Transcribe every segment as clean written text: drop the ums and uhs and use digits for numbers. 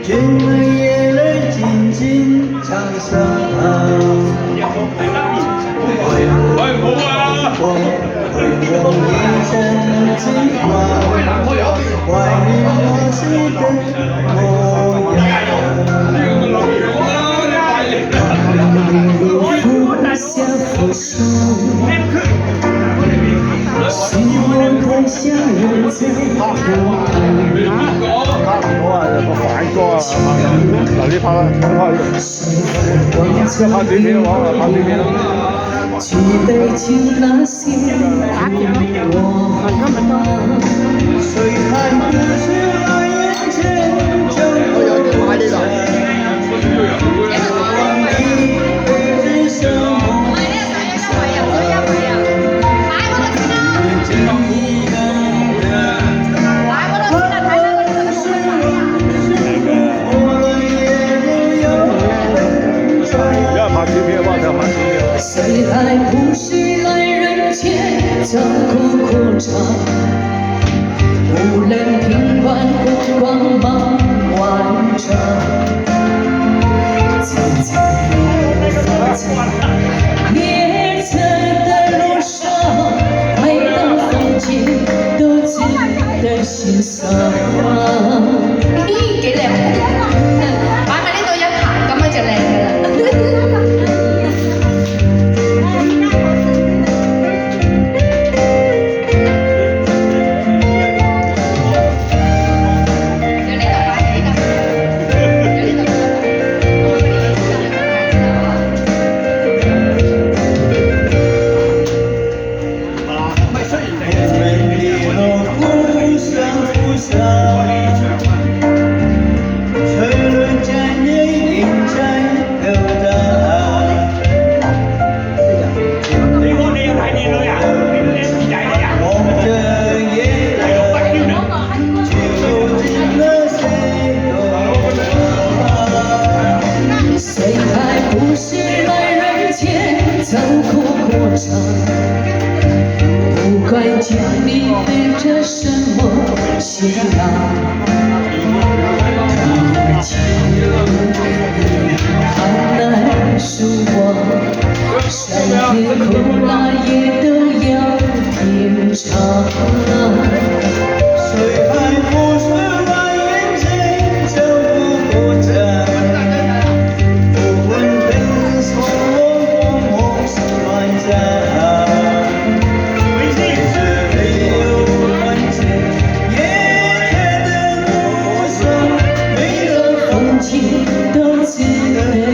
君们也能静静唱响。为我一阵情话，怀念那时的模样。放下扶手，希望太像人在流嗱呢拍啦，拍短片嘅話，拍短片啦。去北京那些我谁还不是那眼前就过程。谁还不是来人间走过过场？无论平凡或光芒万丈，走在列车的路上，每道风景都值得欣賞。咦，幾靚喎！擺埋呢度一排咁樣就靚㗎啦。走过过场，不管经历背着什么信仰，而今看来是我，山也苦辣也都要品尝。谁还不是把眼前走过过程？不问悲从梦是万家。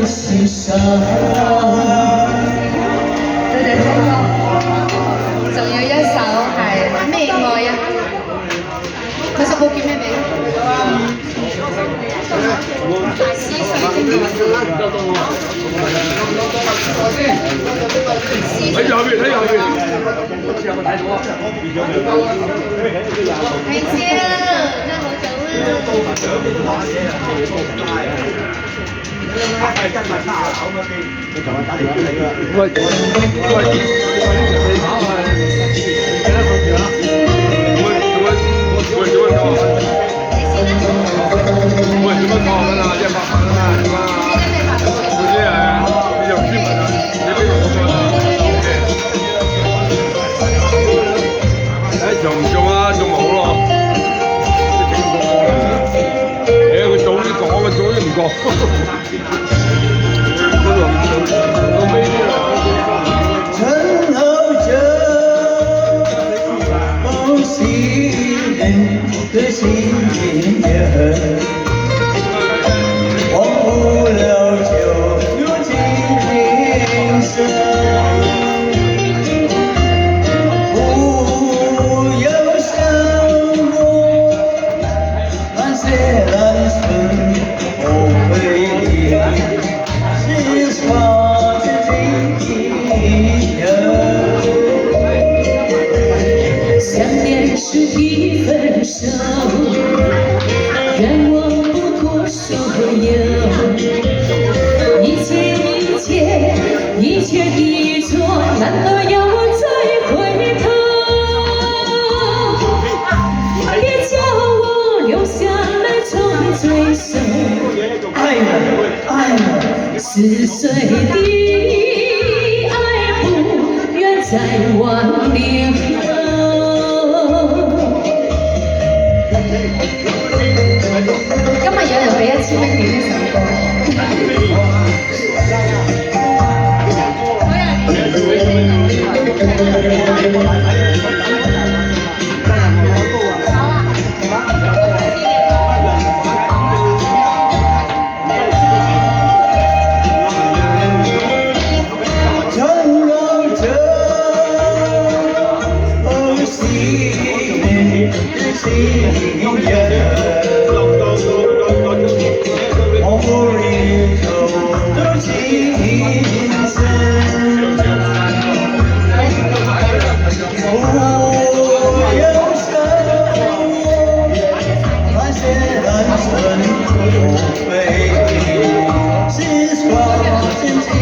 欣賞。多謝聰哥，仲有一首係咩愛啊？佢首歌叫咩名？思緒睇右邊，睇右邊。睇先啦，真係好早啦。係真係30樓嗰邊，你同我打電話嚟㗎。喂，你跑啊？幾多個字啊？喂，做乜搞啊？喂，做乜搞啊？一百萬啊嘛，點啊？嗰啲你用專文啊？你邊度講啊？誒，做唔做啊？做咪好咯。佢早啲講啊，早啲唔講。身後就不信任的信任，忘不了就有今天生。不要想过那些蓝色后悔的。是发自己的，想念是一分手，愿望不过所有，一切的错，难道要我再回头？别叫我流下泪。似水的爱不愿再挽留。今日有人俾1000蚊點呢首歌。缠绕着心的情人。梦里头的情深，不忧伤，那些单纯无非是双真情人。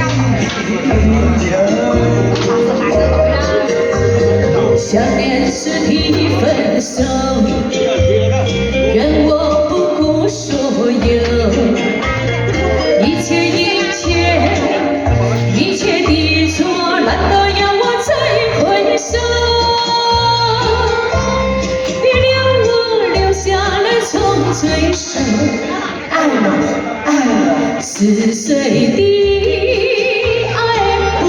想念时提分手，愿我不顾所有，一切的错，难道要我再回首？别让我留下了从最深爱了似水的爱，不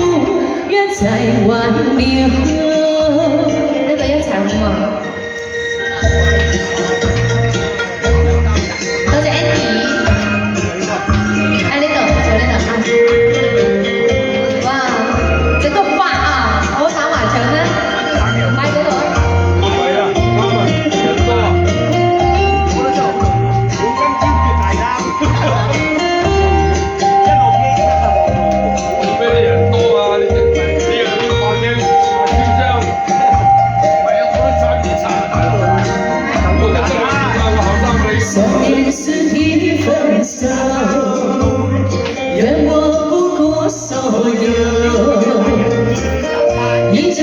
愿再挽留。呢度一齊好嘛？多謝 Andy。喺呢度，坐呢度啊！哇，整個發啊！我打麻將咧，買幾多？係啊，啱啊，人多啊，冇得做，好跟堅決大家。除非你人多啊，你啲環境緊張，唔係啊，我都爭啲茶大佬，我得啊，我後生你。想念時提分手，願我不顧所有，一切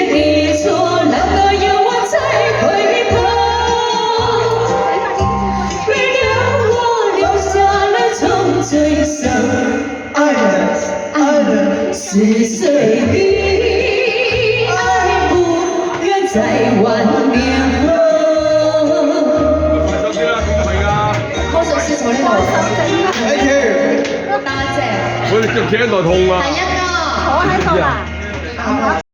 的錯，難道要我再回頭？別讓我留下了從最深愛了似水的愛，不願再挽留。快手啲啦，唔係㗎，魔術師坐呢度，Thank you。多謝。我哋腳企喺度痛啊！第一個。坐喺度啦。